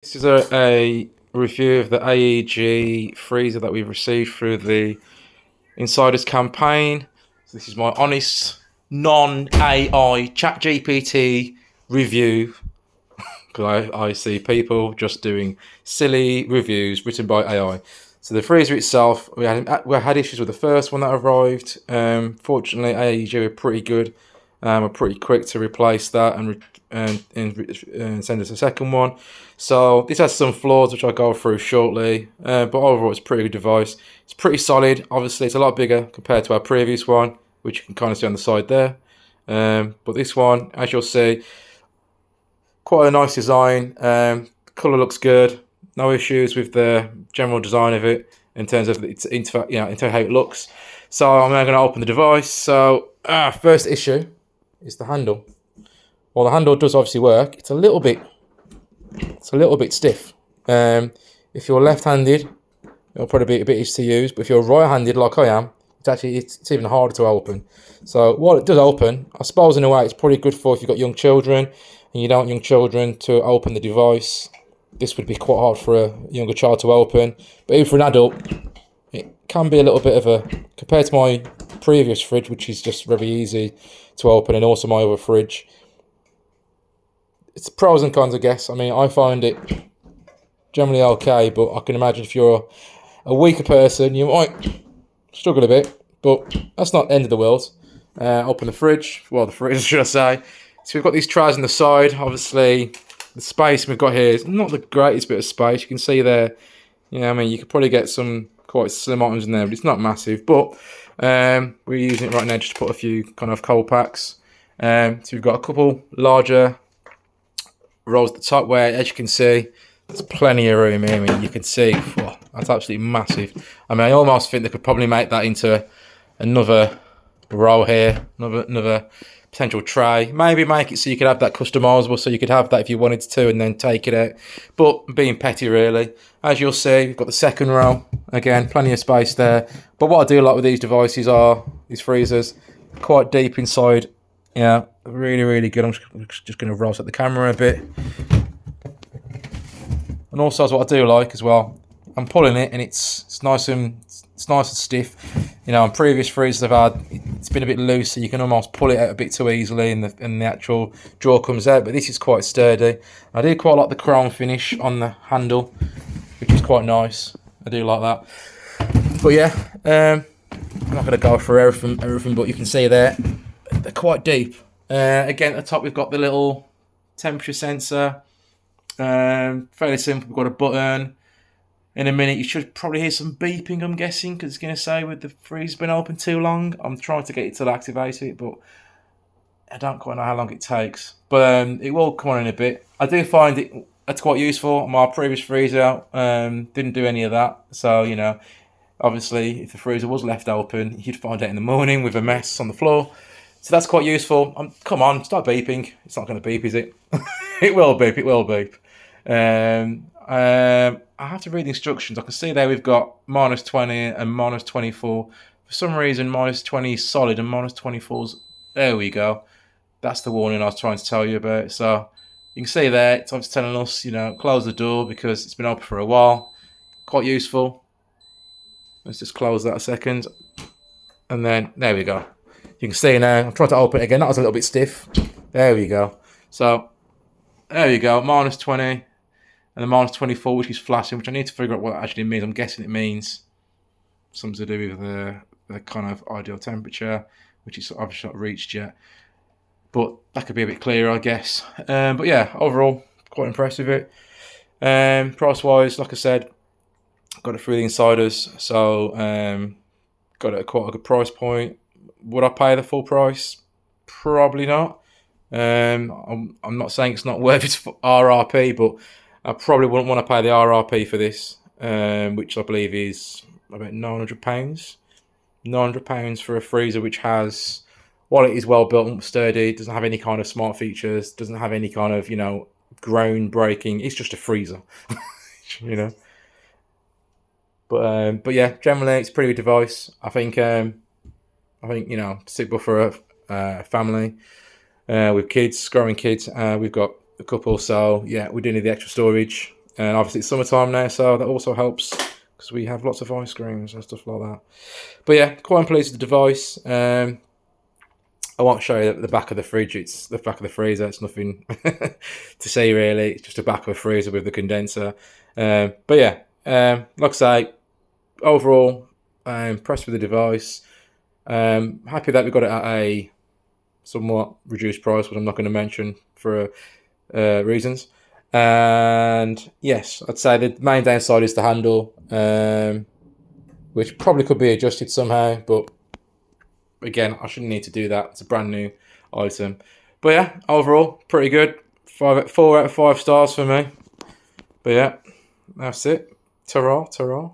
This is a review of the AEG freezer that we've received through the Insiders campaign. So this is my honest, non-AI ChatGPT review. Because I see people just doing silly reviews written by AI. So the freezer itself, we had issues with the first one that arrived. Fortunately, AEG were pretty good. We're pretty quick to replace that and send us a second one. So this has some flaws which I'll go through shortly, but overall it's a pretty good device. It's pretty solid. Obviously it's a lot bigger compared to our previous one, which you can kind of see on the side there. But this one, as you'll see, quite a nice design. Colour looks good. No issues with the general design of it in terms of its into how it looks. So I'm now going to open the device. So first issue is the handle. Well, the handle does obviously work. It's a little bit stiff. If you're left-handed, it'll probably be a bit easy to use. But if you're right-handed, like I am, it's even harder to open. So while it does open, I suppose in a way it's probably good for if you've got young children and you don't want young children to open the device. This would be quite hard for a younger child to open. But even for an adult, it can be a little bit of a, compared to my previous fridge, which is just very easy to open, and also my other fridge. It's pros and cons, I guess. I mean, I find it generally okay, but I can imagine if you're a weaker person, you might struggle a bit, but that's not the end of the world. Open the fridge, well, the fridge, should I say. So we've got these trays on the side. Obviously, the space we've got here is not the greatest bit of space. You can see there, I mean, you could probably get some quite slim items in there, but it's not massive. But we're using it right now just to put a few kind of cold packs. So we've got a couple larger rolls at the top where, as you can see, there's plenty of room here. I mean, you can see, that's absolutely massive. I mean, I almost think they could probably make that into another roll here, another potential tray. Maybe make it so you could have that customizable, so you could have that if you wanted to and then take it out. But being petty, really. As you'll see, we've got the second row. Again, plenty of space there. But what I do like with these devices are, these freezers, quite deep inside. Yeah, really, really good. I'm just going to rotate the camera a bit. And also, as what I do like as well, I'm pulling it and it's nice and stiff. On previous freezers I've had, it's been a bit loose, so you can almost pull it out a bit too easily, and the actual drawer comes out. But this is quite sturdy. I do quite like the chrome finish on the handle, which is quite nice. I do like that. But yeah, I'm not going to go through everything, but you can see there, they're quite deep. Again, at the top we've got the little temperature sensor. Fairly simple. We've got a button. In a minute, you should probably hear some beeping, I'm guessing, because it's going to say with the freezer been open too long. I'm trying to get it to activate it, but I don't quite know how long it takes. But it will come on in a bit. I do find it's quite useful. My previous freezer didn't do any of that. So, obviously, if the freezer was left open, you'd find out in the morning with a mess on the floor. So that's quite useful. Come on, start beeping. It's not going to beep, is it? It will beep, it will beep. I have to read the instructions. I can see there we've got -20 and -24. For some reason, -20 is solid and -24's... There we go. That's the warning I was trying to tell you about. So you can see there, it's obviously telling us, close the door because it's been open for a while. Quite useful. Let's just close that a second. And then, there we go. You can see now, I'm trying to open it again. That was a little bit stiff. There we go. So, there you go, -20 and the -24, which is flashing, which I need to figure out what that actually means. I'm guessing it means something to do with the kind of ideal temperature, which is obviously not reached yet. But that could be a bit clearer, I guess. But yeah, overall, quite impressed with it. Price-wise, like I said, got it through the Insiders, so got it at quite a good price point. Would I pay the full price? Probably not. I'm not saying it's not worth its RRP, but I probably wouldn't want to pay the RRP for this, which I believe is about £900. £900 for a freezer which has, while it is well built and sturdy, doesn't have any kind of smart features, doesn't have any kind of, groundbreaking. It's just a freezer, But yeah, generally it's a pretty good device. I think suitable for a family with kids, growing kids. We've got a couple, so yeah, we do need the extra storage. And obviously it's summertime now, so that also helps because we have lots of ice creams and stuff like that. But yeah, quite pleased with the device. I won't show you the back of the fridge. It's the back of the freezer. It's nothing to see really. It's just the back of a freezer with the condenser. But yeah, like I say, overall, I'm impressed with the device. Happy that we got it at a somewhat reduced price, which I'm not going to mention for reasons. And yes, I'd say the main downside is the handle, which probably could be adjusted somehow, but again, I shouldn't need to do that. It's a brand new item. But yeah, overall, pretty good. 4 out of 5 stars for me. But yeah, that's it. Ta-ra, ta-ra.